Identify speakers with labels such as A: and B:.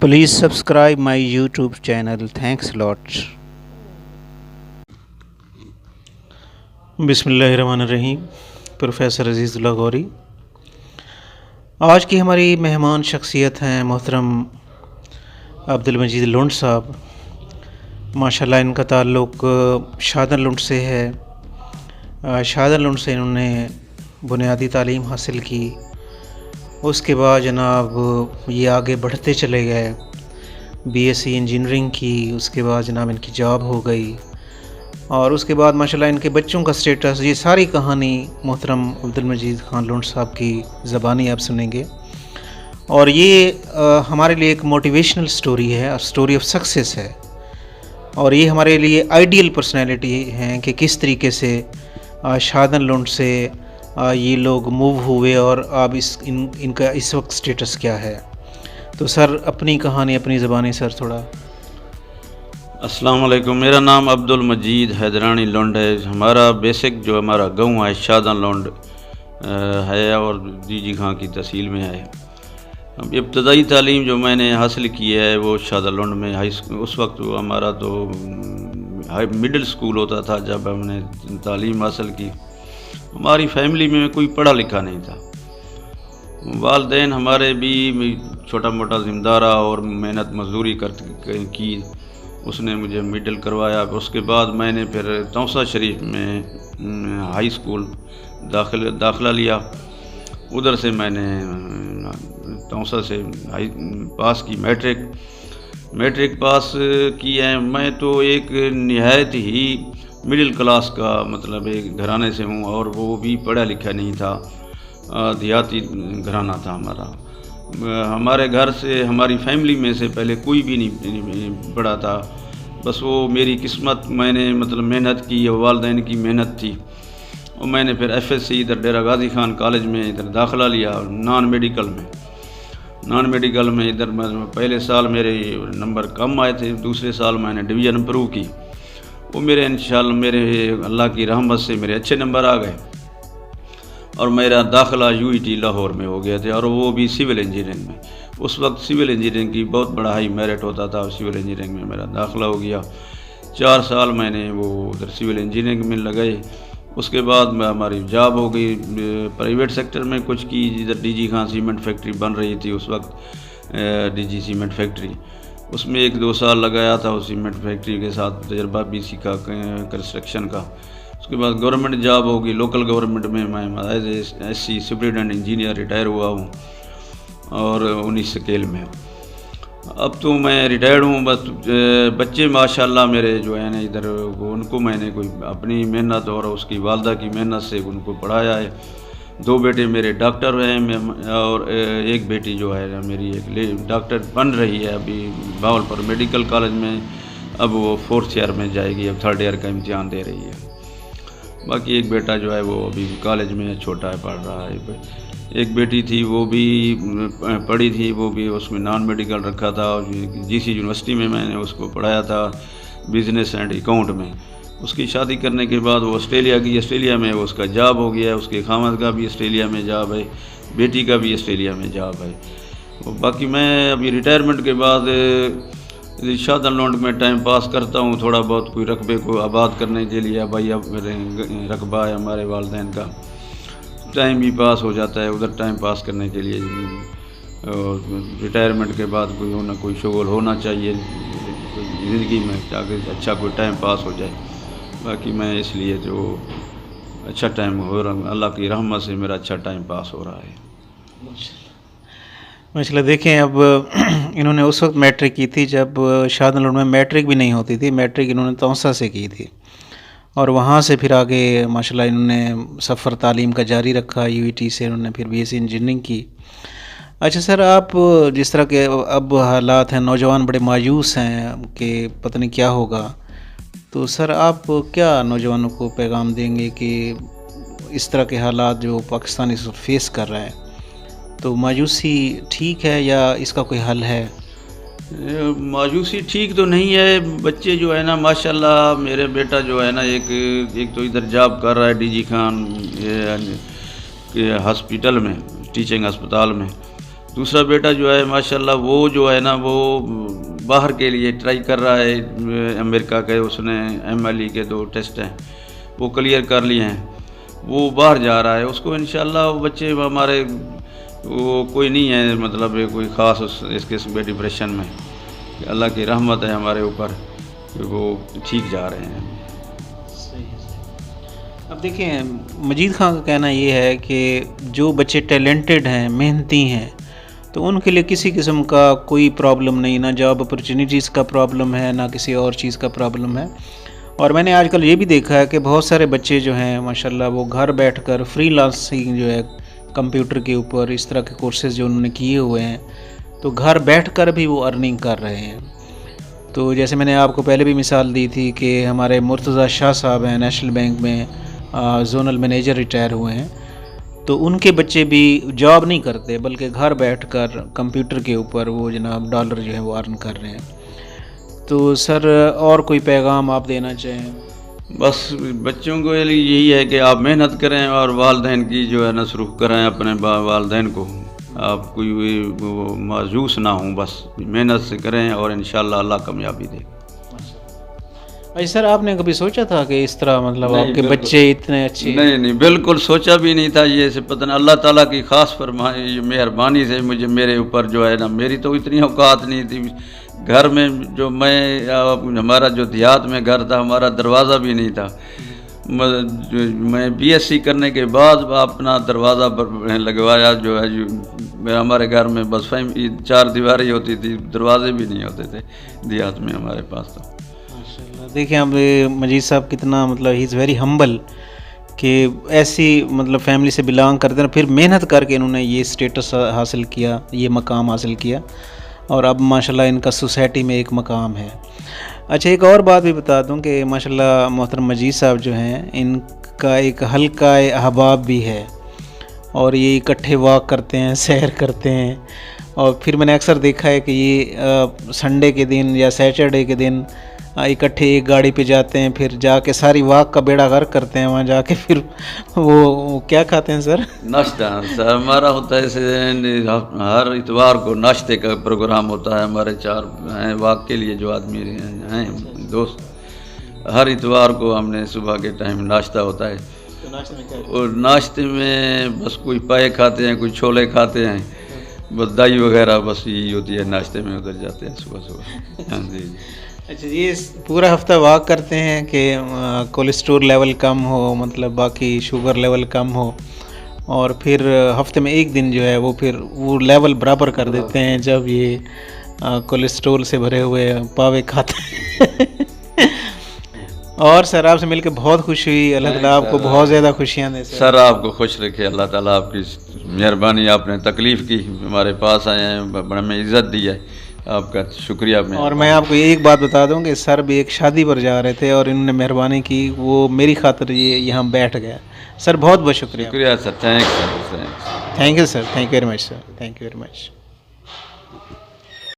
A: Please subscribe my YouTube channel. Thanks a lot. बिस्मिल्लाहिर्रहमानिर्रहीम। Professor Azizullah Gauri. आज की हमारी मेहमान शख्सियत हैं मोहतरम अब्दुल मजीद लुंड साहब। माशाल्लाह इनका ताल्लुक़ शादन लुंड से है। शादन लुंड से इन्होंने बुनियादी तालीम हासिल की। उसके बाद जनाब ये आगे बढ़ते चले गए, बीएससी इंजीनियरिंग की। उसके बाद जनाब इनकी जॉब हो गई और उसके बाद माशाल्लाह इनके बच्चों का स्टेटस। ये सारी कहानी मोहतरम अब्दुल मजीद ख़ान लुंड साहब की ज़बानी आप सुनेंगे और ये हमारे लिए एक मोटिवेशनल स्टोरी है और स्टोरी ऑफ सक्सेस है। और ये हमारे लिए आइडियल पर्सनैलिटी हैं कि किस तरीके से शादन लुंड से ये लोग मूव हुए और अब इनका इस वक्त स्टेटस क्या है। तो सर अपनी कहानी अपनी ज़बानी सर थोड़ा।
B: अस्सलाम वालेकुम। मेरा नाम अब्दुल मजीद हैदरानी लुंड है। हमारा बेसिक जो हमारा गाँव है शादन लुंड है और जीजी खां की तहसील में है। अब इब्तदाई तालीम जो मैंने हासिल की है वो शादन लुंड में हाई स्कूल, उस वक्त हमारा तो मिडिल स्कूल होता था जब हमने तालीम हासिल की। हमारी फैमिली में कोई पढ़ा लिखा नहीं था। वालदैन हमारे भी छोटा मोटा ज़िम्मेदारा और मेहनत मजदूरी की। उसने मुझे मिडिल करवाया। उसके बाद मैंने फिर तौसा शरीफ में हाई स्कूल दाखिला लिया। उधर से मैंने तौसा से पास की मैट्रिक पास की है। मैं तो एक निहायत ही मिडिल क्लास का मतलब एक घराने से हूँ और वो भी पढ़ा लिखा नहीं था, देहाती घराना था हमारा। हमारे घर से हमारी फैमिली में से पहले कोई भी नहीं पढ़ा था। बस वो मेरी किस्मत, मैंने मतलब मेहनत की, वालदैन की मेहनत थी। और मैंने फिर एफएससी इधर डेरा गाजी खान कॉलेज में इधर दाखिला लिया नॉन मेडिकल में। इधर पहले साल मेरे नंबर कम आए थे, दूसरे साल मैंने डिवीज़न इम्प्रूव की। वो मेरे इंशाअल्लाह मेरे अल्लाह की रहमत से मेरे अच्छे नंबर आ गए और मेरा दाखिला यूईटी लाहौर में हो गया था और वो भी सिविल इंजीनियरिंग में। उस वक्त सिविल इंजीनियरिंग की बहुत बड़ा हाई मेरिट होता था। सिविल इंजीनियरिंग में मेरा दाखिला हो गया। 4 साल मैंने वो उधर सिविल इंजीनियरिंग में लगाए। उसके बाद हमारी जॉब हो गई प्राइवेट सेक्टर में कुछ की। जिधर डीजी खां सीमेंट फैक्ट्री बन रही थी उस वक्त, डीजी सीमेंट फैक्ट्री, उसमें 1-2 साल लगाया था। उस सीमेंट फैक्ट्री के साथ तजर्बा भी सीखा कंस्ट्रक्शन का। उसके बाद गवर्नमेंट जॉब होगी लोकल गवर्नमेंट में। मैं as SC superintendent engineer retire हुआ हूँ और 19 स्केल में। अब तो मैं रिटायर्ड हूँ। बस बच्चे माशाल्लाह मेरे जो है ना इधर उनको मैंने कोई अपनी मेहनत और उसकी वालदा की मेहनत से उनको पढ़ाया है। 2 बेटे मेरे डॉक्टर हैं और एक बेटी जो है मेरी एक डॉक्टर बन रही है अभी भावलपुर मेडिकल कॉलेज में। अब वो 4th ईयर में जाएगी, अब 3rd ईयर का इम्तिहान दे रही है। बाकी एक बेटा जो है वो अभी कॉलेज में छोटा है, पढ़ रहा है। एक बेटी थी वो भी पढ़ी थी, वो भी उसमें नॉन मेडिकल रखा था और जीसी यूनिवर्सिटी में मैंने उसको पढ़ाया था बिज़नेस एंड अकाउंट में। उसकी शादी करने के बाद वो ऑस्ट्रेलिया की, ऑस्ट्रेलिया में उसका जॉब हो गया है। उसके खामद का भी ऑस्ट्रेलिया में जॉब है, बेटी का भी ऑस्ट्रेलिया में जॉब है। बाकी मैं अभी रिटायरमेंट के बाद शादन लुंड में टाइम पास करता हूँ थोड़ा बहुत, कोई रकबे को आबाद करने के लिए। भाई अब मेरे रकबा है हमारे वालदैन का, टाइम भी पास हो जाता है उधर टाइम पास करने के लिए। और रिटायरमेंट के बाद कोई शुगल होना चाहिए ज़िंदगी में ताकि अच्छा कोई टाइम पास हो जाए। बाकी मैं इसलिए जो अच्छा टाइम हो रहा, अल्लाह की रहमत से मेरा अच्छा टाइम पास हो रहा है।
A: माशाल्लाह देखें अब इन्होंने उस वक्त मैट्रिक की थी जब शादन लुंड में मैट्रिक भी नहीं होती थी। मैट्रिक इन्होंने तौसा से की थी और वहाँ से फिर आगे माशाल्लाह इन्होंने सफ़र तालीम का जारी रखा। यूईटी से इन्होंने फिर बीएससी इंजीनियरिंग की। अच्छा सर, आप जिस तरह के अब हालात हैं, नौजवान बड़े मायूस हैं कि पता नहीं क्या होगा, तो सर आप क्या नौजवानों को पैगाम देंगे कि इस तरह के हालात जो पाकिस्तान इस वक्त फेस कर रहा है, तो मायूसी ठीक है या इसका कोई हल है?
B: मायूसी ठीक तो नहीं है। बच्चे जो है ना माशाल्लाह, मेरे बेटा जो है ना एक तो इधर जॉब कर रहा है डीजी खान हॉस्पिटल में, टीचिंग अस्पताल में। دوسرا بیٹا جو ہے ماشاءاللہ وہ جو ہے نا وہ باہر کے لیے ٹرائی کر رہا ہے، امریکہ کے اس نے MLE کے 2 ٹیسٹ ہیں وہ کلیئر کر لیے ہیں، وہ باہر جا رہا ہے۔ اس کو انشاءاللہ وہ بچے ہمارے وہ کوئی نہیں ہے مطلب کوئی خاص اس قسم کے ڈپریشن میں، کہ اللہ کی رحمت ہے ہمارے اوپر کہ وہ ٹھیک جا رہے ہیں۔
A: اب دیکھیں مجید خان کا کہنا یہ ہے کہ جو بچے ٹیلنٹڈ ہیں، محنتی ہیں، تو ان کے لیے کسی قسم کا کوئی پرابلم نہیں، نہ جاب اپرچونیٹیز کا پرابلم ہے، نہ کسی اور چیز کا پرابلم ہے۔ اور میں نے آج کل یہ بھی دیکھا ہے کہ بہت سارے بچے جو ہیں ماشاءاللہ وہ گھر بیٹھ کر فری لانسنگ جو ہے کمپیوٹر کے اوپر اس طرح کے کورسز جو انہوں نے کیے ہوئے ہیں، تو گھر بیٹھ کر بھی وہ ارننگ کر رہے ہیں۔ تو جیسے میں نے آپ کو پہلے بھی مثال دی تھی کہ ہمارے مرتضیٰ شاہ صاحب ہیں نیشنل بینک میں زونل مینیجر ریٹائر ہوئے ہیں، تو ان کے بچے بھی جاب نہیں کرتے بلکہ گھر بیٹھ کر کمپیوٹر کے اوپر وہ جناب ڈالر جو ہے وہ ارن کر رہے ہیں۔ تو سر اور کوئی پیغام آپ دینا چاہیں؟
B: بس بچوں کو یہی ہے کہ آپ محنت کریں اور والدین کی جو ہے نصرف کریں، اپنے والدین کو آپ کوئی مایوس نہ ہوں، بس محنت سے کریں اور انشاءاللہ اللہ کامیابی دے۔
A: بھائی سر آپ نے کبھی سوچا تھا کہ اس طرح مطلب آپ کے بچے اتنے اچھے؟
B: نہیں بالکل سوچا بھی نہیں تھا، یہ سے پتہ نہیں اللہ تعالیٰ کی خاص مہربانی سے میرے اوپر جو ہے نا، میری تو اتنی اوقات نہیں تھی۔ گھر میں جو ہمارا جو دیہات میں گھر تھا، ہمارا دروازہ بھی نہیں تھا۔ میں BSc کرنے کے بعد اپنا دروازہ لگوایا جو ہے ہمارے گھر میں بس 4 دیواری ہوتی تھی، دروازے بھی نہیں ہوتے تھے دیہات میں ہمارے پاس تو۔
A: دیکھیں اب مجید صاحب کتنا مطلب ہی از ویری ہمبل کہ ایسی مطلب فیملی سے بلانگ کرتے ہیں، پھر محنت کر کے انہوں نے یہ سٹیٹس حاصل کیا، یہ مقام حاصل کیا، اور اب ماشاءاللہ ان کا سوسائٹی میں ایک مقام ہے۔ اچھا ایک اور بات بھی بتا دوں کہ ماشاءاللہ محترم مجید صاحب جو ہیں ان کا ایک حلقہ احباب بھی ہے، اور یہ اکٹھے واک کرتے ہیں، سیر کرتے ہیں، اور پھر میں نے اکثر دیکھا ہے کہ یہ سنڈے کے دن یا سیٹرڈے کے دن اکٹھے ایک گاڑی پہ جاتے ہیں، پھر جا کے ساری واک کا بیڑا غرق کرتے ہیں، وہاں جا کے پھر وہ کیا کھاتے ہیں سر؟
B: ناشتہ سر ہمارا ہوتا ہے، ہر اتوار کو ناشتے کا پروگرام ہوتا ہے ہمارے 4 واک کے لیے جو آدمی ہیں دوست، ہر اتوار کو ہم نے صبح کے ٹائم ناشتہ ہوتا ہے، اور ناشتے میں بس کوئی پائے کھاتے ہیں، کوئی چھولے کھاتے ہیں، بس دہی وغیرہ بس یہی ہوتی ہے ناشتے میں، ادھر جاتے ہیں صبح۔ ہاں جی۔
A: اچھا یہ پورا ہفتہ واک کرتے ہیں کہ کولیسٹرول لیول کم ہو، مطلب باقی شوگر لیول کم ہو، اور پھر ہفتے میں ایک دن جو ہے وہ پھر وہ لیول برابر کر دیتے ہیں جب یہ کولیسٹرول سے بھرے ہوئے پاوے کھاتے ہیں۔ اور سر آپ سے مل کے بہت خوشی ہوئی، اللہ تعالیٰ آپ کو بہت زیادہ خوشیاں دے
B: سر، آپ کو خوش رکھے اللہ تعالیٰ، آپ کی مہربانی، آپ نے تکلیف کی ہمارے پاس آئے ہیں، بڑا میں عزت دی ہے، آپ کا شکریہ۔
A: اور میں آپ کو ایک بات بتا دوں کہ سر بھی ایک شادی پر جا رہے تھے اور انہوں نے مہربانی کی، وہ میری خاطر یہ یہاں بیٹھ گیا۔ سر بہت بہت شکریہ۔
B: شکریہ sir, thank sir,
A: thank you sir, thank you very much sir, thank you very much.